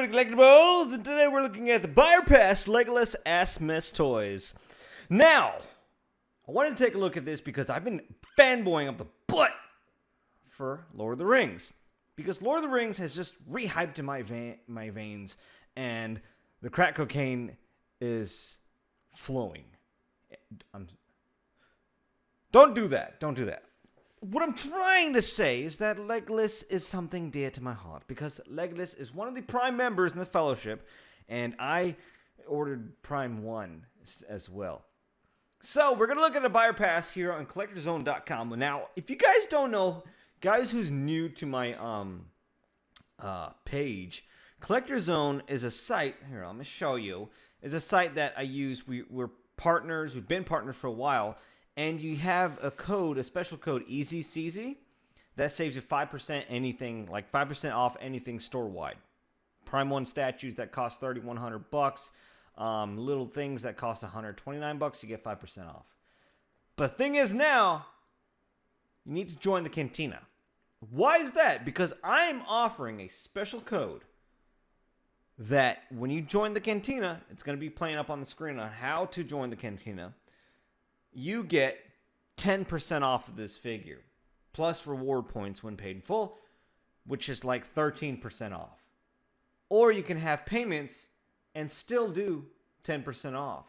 Collectibles, and today we're looking at the Buyer Pass Legolas Asmus toys. Now, I wanted to take a look at this because I've been fanboying up the butt for Lord of the Rings. Because Lord of the Rings has just rehyped in my veins, and the crack cocaine is flowing. Don't do that. Don't do that. What I'm trying to say is that Legolas is something dear to my heart, because Legolas is one of the Prime members in the Fellowship, and I ordered Prime 1 as well. So, we're going to look at a buyer pass here on CollectorZone.com. Now, if you guys don't know, guys who's new to my page, Collector Zone is a site, here, I'm going to show you, is a site that I use. We're partners, we've been partners for a while, and you have a code, a special code, EZCZ, that saves you 5% anything, like 5% off anything store-wide. Prime 1 statues that cost $3,100, little things that cost $129, you get 5% off. But the thing is now, you need to join the Cantina. Why is that? Because I'm offering a special code that when you join the Cantina, it's going to be playing up on the screen on how to join the Cantina. You get 10% off of this figure, plus reward points when paid in full, which is like 13% off. Or you can have payments and still do 10% off.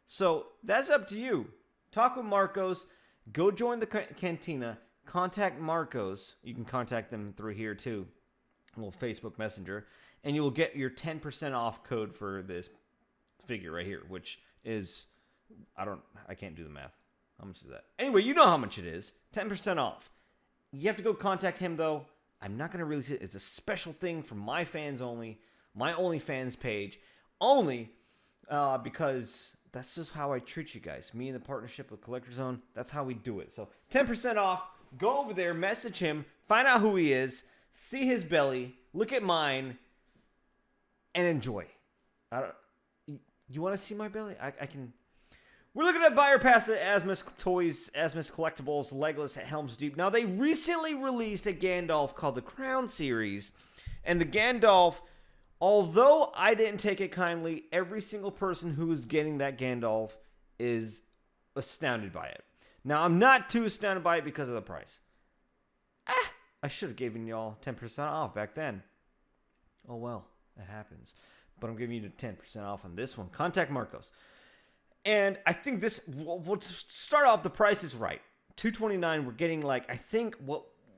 So that's up to you. Talk with Marcos. Go join the Cantina. Contact Marcos. You can contact them through here too, a little Facebook Messenger, and you will get your 10% off code for this figure right here, which is, I can't do the math. How much is that? Anyway, you know how much it is. 10% off. You have to go contact him, though. I'm not going to release it. It's a special thing for my fans only. My OnlyFans page. Only because that's just how I treat you guys. Me in the partnership with Collector Zone. That's how we do it. So 10% off. Go over there. Message him. Find out who he is. See his belly. Look at mine. And enjoy. You want to see my belly? I can... We're looking at buyer pass at Asmus Toys, Asmus Collectibles Legolas at Helms Deep. Now, they recently released a Gandalf called the Crown Series. And the Gandalf, although I didn't take it kindly, every single person who is getting that Gandalf is astounded by it. Now, I'm not too astounded by it because of the price. I should have given y'all 10% off back then. Oh, well, it happens. But I'm giving you the 10% off on this one. Contact Marcos. And I think this, we'll start off, the price is right. $229, we're getting like, I think,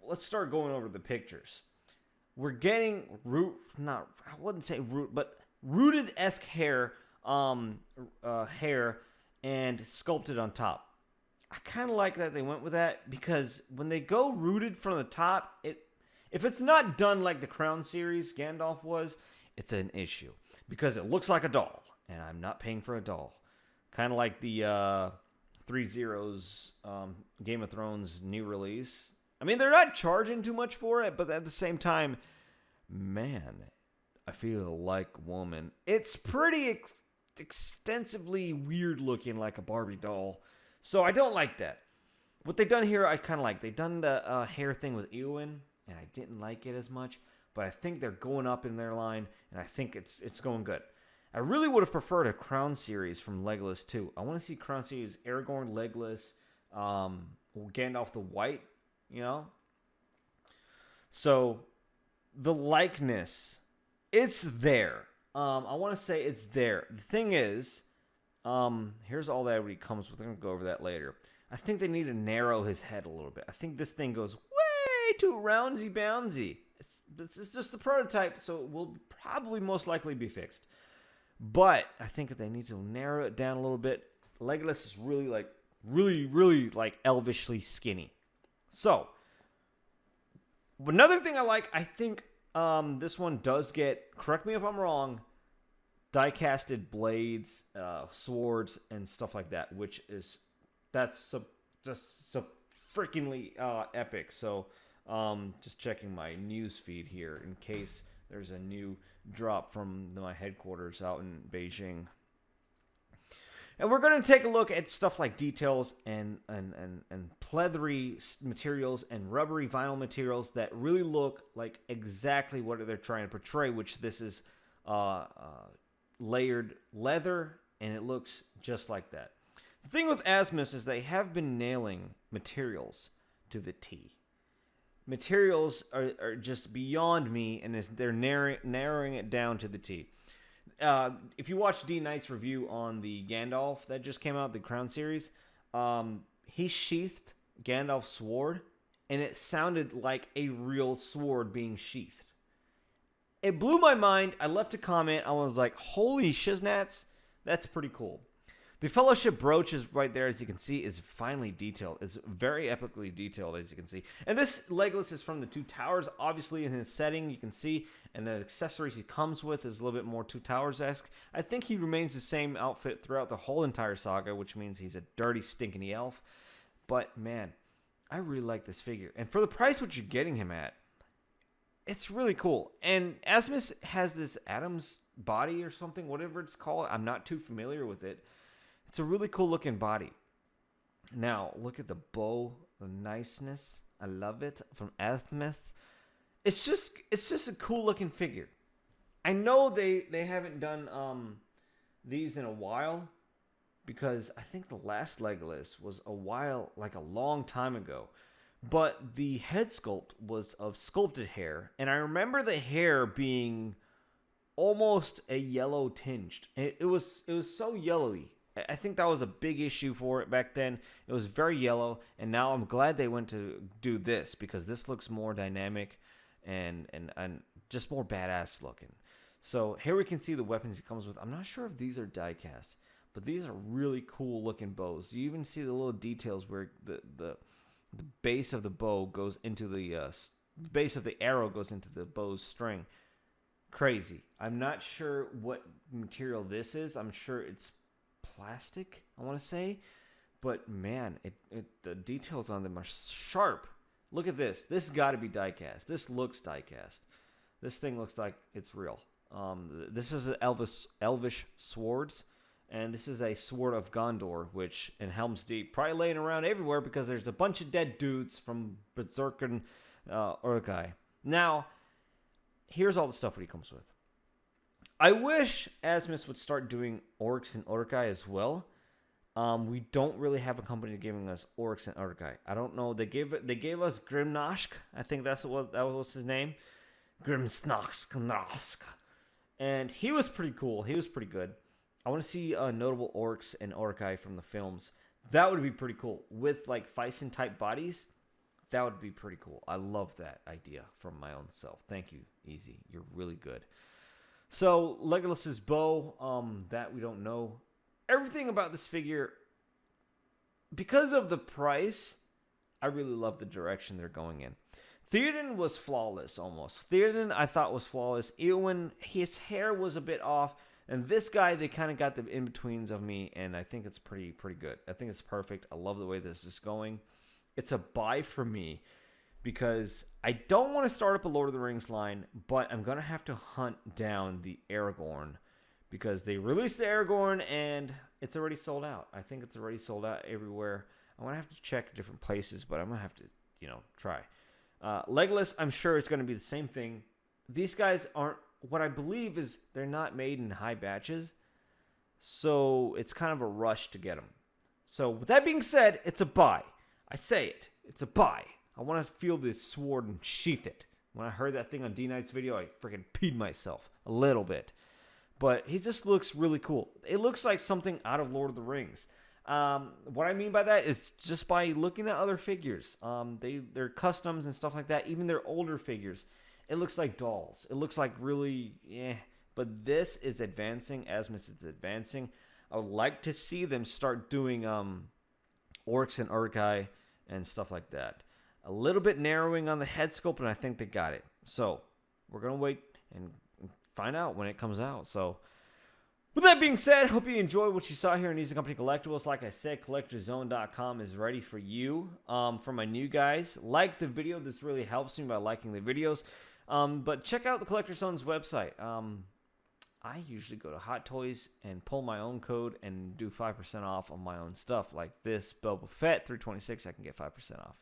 let's start going over the pictures. We're getting rooted-esque hair, hair and sculpted on top. I kind of like that they went with that, because when they go rooted from the top, if it's not done like the Crown Series Gandalf was, it's an issue. Because it looks like a doll, and I'm not paying for a doll. Kind of like the 3 Zeros Game of Thrones new release. I mean, they're not charging too much for it, but at the same time, man, I feel like a woman. It's pretty extensively weird looking, like a Barbie doll. So I don't like that. What they've done here, I kind of like. They've done the hair thing with Eowyn, and I didn't like it as much. But I think they're going up in their line, and I think it's going good. I really would have preferred a Crown Series from Legolas too. I want to see Crown Series, Aragorn, Legolas, Gandalf the White, you know? So, the likeness, it's there. I want to say it's there. The thing is, here's all that really comes with. I'm going to go over that later. I think they need to narrow his head a little bit. I think this thing goes way too roundsy bouncy. It's just the prototype, so it will probably most likely be fixed. But I think that they need to narrow it down a little bit. Legolas is really like elvishly skinny. So, another thing I like, I think this one does get, correct me if I'm wrong, die-casted blades, swords, and stuff like that, that's just so freakingly epic. So, just checking my news feed here in case there's a new drop from my headquarters out in Beijing. And we're going to take a look at stuff like details and pleathery materials and rubbery vinyl materials that really look like exactly what they're trying to portray, which this is layered leather, and it looks just like that. The thing with Asmus is they have been nailing materials to the T. Materials are just beyond me, and they're narrowing it down to the T. If you watch D Knight's review on the Gandalf that just came out, the Crown series, he sheathed Gandalf's sword, and it sounded like a real sword being sheathed. It blew my mind. I left a comment. I was like, holy shiznats, that's pretty cool. The Fellowship brooch is right there, as you can see, is finely detailed. It's very epically detailed, as you can see. And this Legolas is from the Two Towers, obviously in his setting, you can see. And the accessories he comes with is a little bit more Two Towers-esque. I think he remains the same outfit throughout the whole entire saga, which means he's a dirty, stinking elf. But, man, I really like this figure. And for the price which you're getting him at, it's really cool. And Asmus has this Adam's body or something, whatever it's called. I'm not too familiar with it. It's a really cool looking body. Now, look at the bow, the niceness. I love it from Asmus. It's just a cool looking figure. I know they haven't done these in a while, because I think the last Legolas was a long time ago. But the head sculpt was of sculpted hair, and I remember the hair being almost a yellow tinged. It was so yellowy. I think that was a big issue for it back then. It was very yellow, and now I'm glad they went to do this, because this looks more dynamic and just more badass looking. So here we can see the weapons he comes with. I'm not sure if these are die cast, but these are really cool looking bows. You even see the little details where the base of the bow goes into the base of the arrow goes into the bow's string. Crazy. I'm not sure what material this is. I'm sure it's plastic, I want to say, but man, the details on them are sharp. Look at this. This got to be die cast. This looks die cast. This thing looks like it's real. This is an elvish swords, and this is a sword of Gondor, which in Helms Deep probably laying around everywhere because there's a bunch of dead dudes from Berserker Urgai. Now, here's all the stuff that he comes with. I wish Asmus would start doing Oryx and Urgai as well. We don't really have a company giving us Oryx and Urgai. I don't know. They gave us Grimnosk. I think that was his name. Grimnosk. And he was pretty cool. He was pretty good. I want to see notable Oryx and Urgai from the films. That would be pretty cool. With like Phison type bodies. That would be pretty cool. I love that idea from my own self. Thank you, Easy. You're really good. So, Legolas's bow, that we don't know. Everything about this figure, because of the price, I really love the direction they're going in. Theoden was flawless, almost. Theoden, I thought, was flawless. Eowyn, his hair was a bit off. And this guy, they kind of got the in-betweens of me, and I think it's pretty good. I think it's perfect. I love the way this is going. It's a buy for me, because I don't want to start up a Lord of the Rings line, but I'm going to have to hunt down the Aragorn, because they released the Aragorn and it's already sold out. I think it's already sold out everywhere. I'm going to have to check different places, but I'm going to have to, try. Legolas, I'm sure it's going to be the same thing. These guys aren't, what I believe is they're not made in high batches, so it's kind of a rush to get them. So with that being said, it's a buy. I say it. It's a buy. I want to feel this sword and sheath it. When I heard that thing on D Knight's video, I freaking peed myself a little bit. But he just looks really cool. It looks like something out of Lord of the Rings. What I mean by that is just by looking at other figures. They're customs and stuff like that. Even their older figures. It looks like dolls. It looks like really, But this is advancing. Asmus is advancing. I would like to see them start doing Oryx and Urgai and stuff like that. A little bit narrowing on the head sculpt, and I think they got it. So, we're going to wait and find out when it comes out. So, with that being said, hope you enjoyed what you saw here in EZCZ Collectibles. Like I said, CollectorZone.com is ready for you. For my new guys, like the video. This really helps me by liking the videos. But check out the Collector Zone's website. I usually go to Hot Toys and pull my own code and do 5% off on my own stuff. Like this Boba Fett 326, I can get 5% off.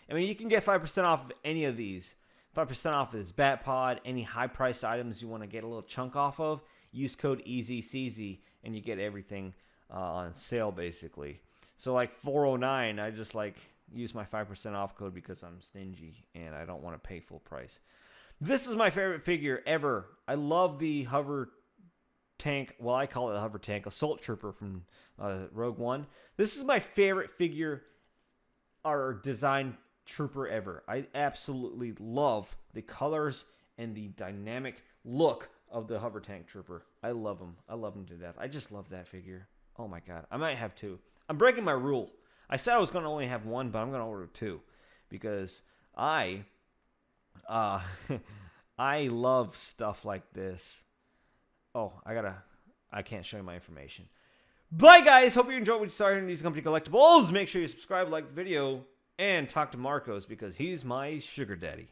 I mean, you can get 5% off of any of these 5% off of this Bat Pod. Any high-priced items you want to get a little chunk off of, use code EZCZ, and you get everything on sale, basically. So, like 409, I just, like, use my 5% off code because I'm stingy and I don't want to pay full price. This is my favorite figure ever. I love the hover tank. Well, I call it a hover tank, Assault Trooper from Rogue One. This is my favorite figure or design trooper ever. I absolutely love the colors and the dynamic look of the hover tank trooper. I love him. I love him to death. I just love that figure. Oh my god. I might have two. I'm breaking my rule. I said I was going to only have one, but I'm going to order two because I love stuff like this. Oh, I can't show you my information. Bye, guys. Hope you enjoyed what you saw here in EZCZ Collectibles. Make sure you subscribe, like the video, and talk to Marcos because he's my sugar daddy.